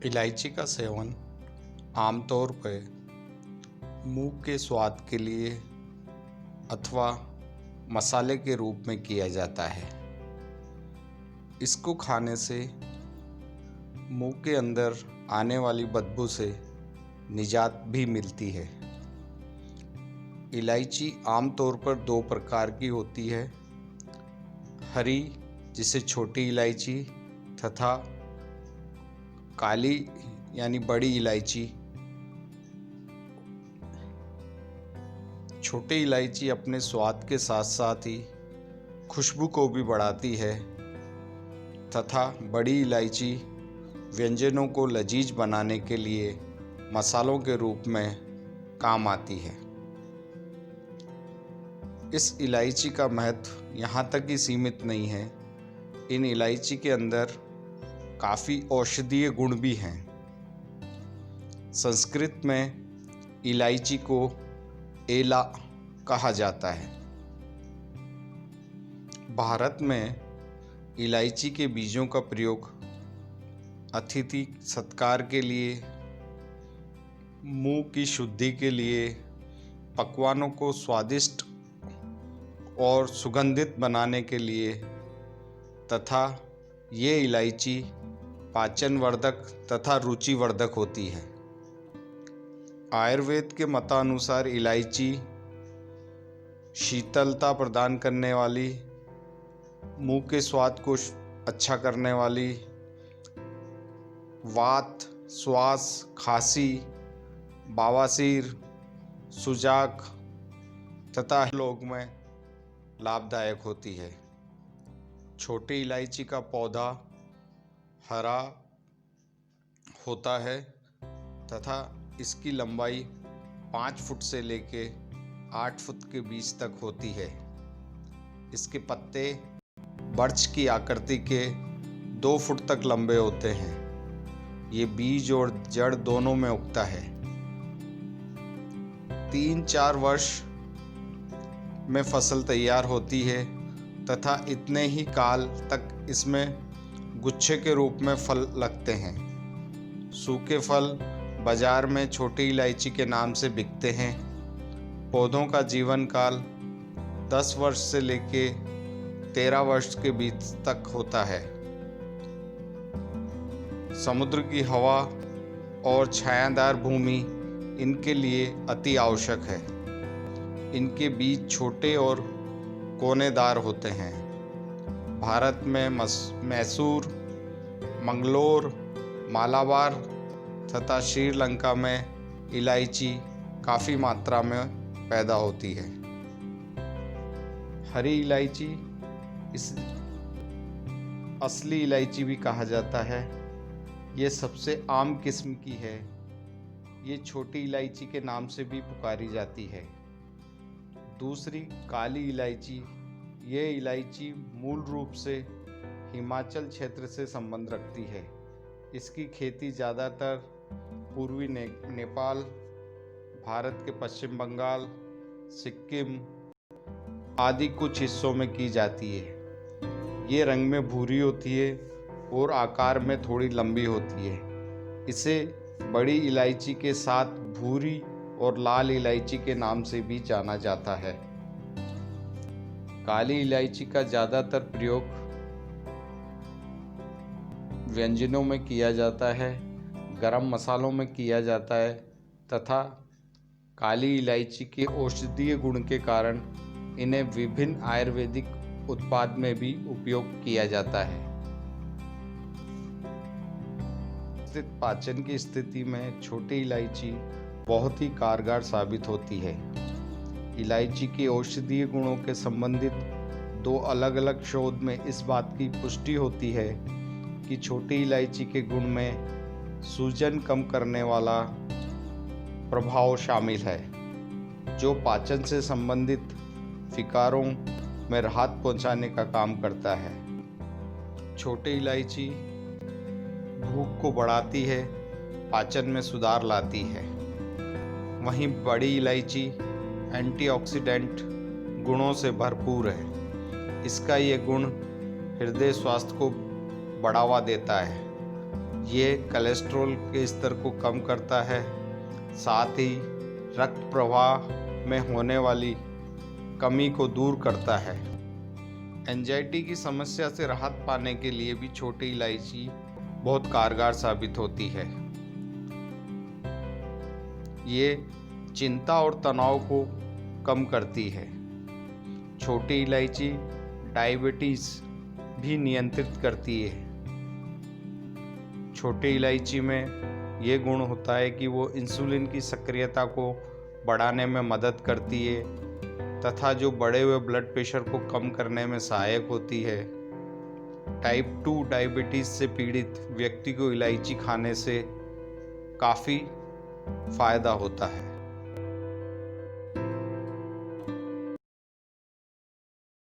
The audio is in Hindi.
इलायची का सेवन आमतौर पर मुंह के स्वाद के लिए अथवा मसाले के रूप में किया जाता है। इसको खाने से मुंह के अंदर आने वाली बदबू से निजात भी मिलती है। इलायची आमतौर पर दो प्रकार की होती है, हरी जिसे छोटी इलायची तथा काली यानी बड़ी इलायची। छोटी इलायची अपने स्वाद के साथ साथ ही खुशबू को भी बढ़ाती है तथा बड़ी इलायची व्यंजनों को लजीज बनाने के लिए मसालों के रूप में काम आती है। इस इलायची का महत्व यहाँ तक ही सीमित नहीं है, इन इलायची के अंदर काफ़ी औषधीय गुण भी हैं। संस्कृत में इलायची को एला कहा जाता है। भारत में इलायची के बीजों का प्रयोग अतिथि सत्कार के लिए, मुंह की शुद्धि के लिए, पकवानों को स्वादिष्ट और सुगंधित बनाने के लिए तथा ये इलायची पाचनवर्धक तथा रुचिवर्धक होती है। आयुर्वेद के मतानुसार इलायची शीतलता प्रदान करने वाली, मुंह के स्वाद को अच्छा करने वाली, वात, श्वास, खांसी, बवासीर, सुजाक तथा लोग में लाभदायक होती है। छोटी इलायची का पौधा हरा होता है तथा इसकी लंबाई 5 फुट से लेके 8 फुट के बीच तक होती है। इसके पत्ते बर्च की आकृति के 2 फुट तक लंबे होते हैं। ये बीज और जड़ दोनों में उगता है। 3-4 वर्ष में फसल तैयार होती है तथा इतने ही काल तक इसमें गुच्छे के रूप में फल लगते हैं। सूखे फल बाजार में छोटी इलायची के नाम से बिकते हैं। पौधों का जीवन काल 10 वर्ष से लेके 13 वर्ष के बीच तक होता है। समुद्र की हवा और छायादार भूमि इनके लिए अति आवश्यक है। इनके बीज छोटे और कोनेदार होते हैं। भारत में मैसूर, मंगलोर, मालाबार तथा श्रीलंका में इलायची काफ़ी मात्रा में पैदा होती है। हरी इलायची इस असली इलायची भी कहा जाता है। ये सबसे आम किस्म की है। ये छोटी इलायची के नाम से भी पुकारी जाती है। दूसरी काली इलायची, ये इलायची मूल रूप से हिमाचल क्षेत्र से संबंध रखती है। इसकी खेती ज़्यादातर पूर्वी नेपाल, भारत के पश्चिम बंगाल, सिक्किम आदि कुछ हिस्सों में की जाती है। ये रंग में भूरी होती है और आकार में थोड़ी लंबी होती है। इसे बड़ी इलायची के साथ भूरी और लाल इलायची के नाम से भी जाना जाता है। काली इलायची का ज़्यादातर प्रयोग व्यंजनों में किया जाता है, गरम मसालों में किया जाता है तथा काली इलायची के औषधीय गुण के कारण इन्हें विभिन्न आयुर्वेदिक उत्पाद में भी उपयोग किया जाता है। पाचन की स्थिति में छोटी इलायची बहुत ही कारगर साबित होती है। इलायची के औषधीय गुणों के संबंधित 2 अलग अलग शोध में इस बात की पुष्टि होती है कि छोटी इलायची के गुण में सूजन कम करने वाला प्रभाव शामिल है, जो पाचन से संबंधित विकारों में राहत पहुंचाने का काम करता है। छोटी इलायची भूख को बढ़ाती है, पाचन में सुधार लाती है। वहीं बड़ी इलायची एंटीऑक्सीडेंट गुणों से भरपूर है। इसका ये गुण हृदय स्वास्थ्य को बढ़ावा देता है ये कोलेस्ट्रॉल के स्तर को कम करता है, साथ ही रक्त प्रवाह में होने वाली कमी को दूर करता है। एंजाइटी की समस्या से राहत पाने के लिए भी छोटी इलायची बहुत कारगर साबित होती है। ये चिंता और तनाव को कम करती है। छोटी इलायची डायबिटीज भी नियंत्रित करती है। छोटी इलायची में ये गुण होता है कि वो इंसुलिन की सक्रियता को बढ़ाने में मदद करती है तथा जो बढ़े हुए ब्लड प्रेशर को कम करने में सहायक होती है। टाइप 2 डायबिटीज़ से पीड़ित व्यक्ति को इलायची खाने से काफ़ी फायदा होता है।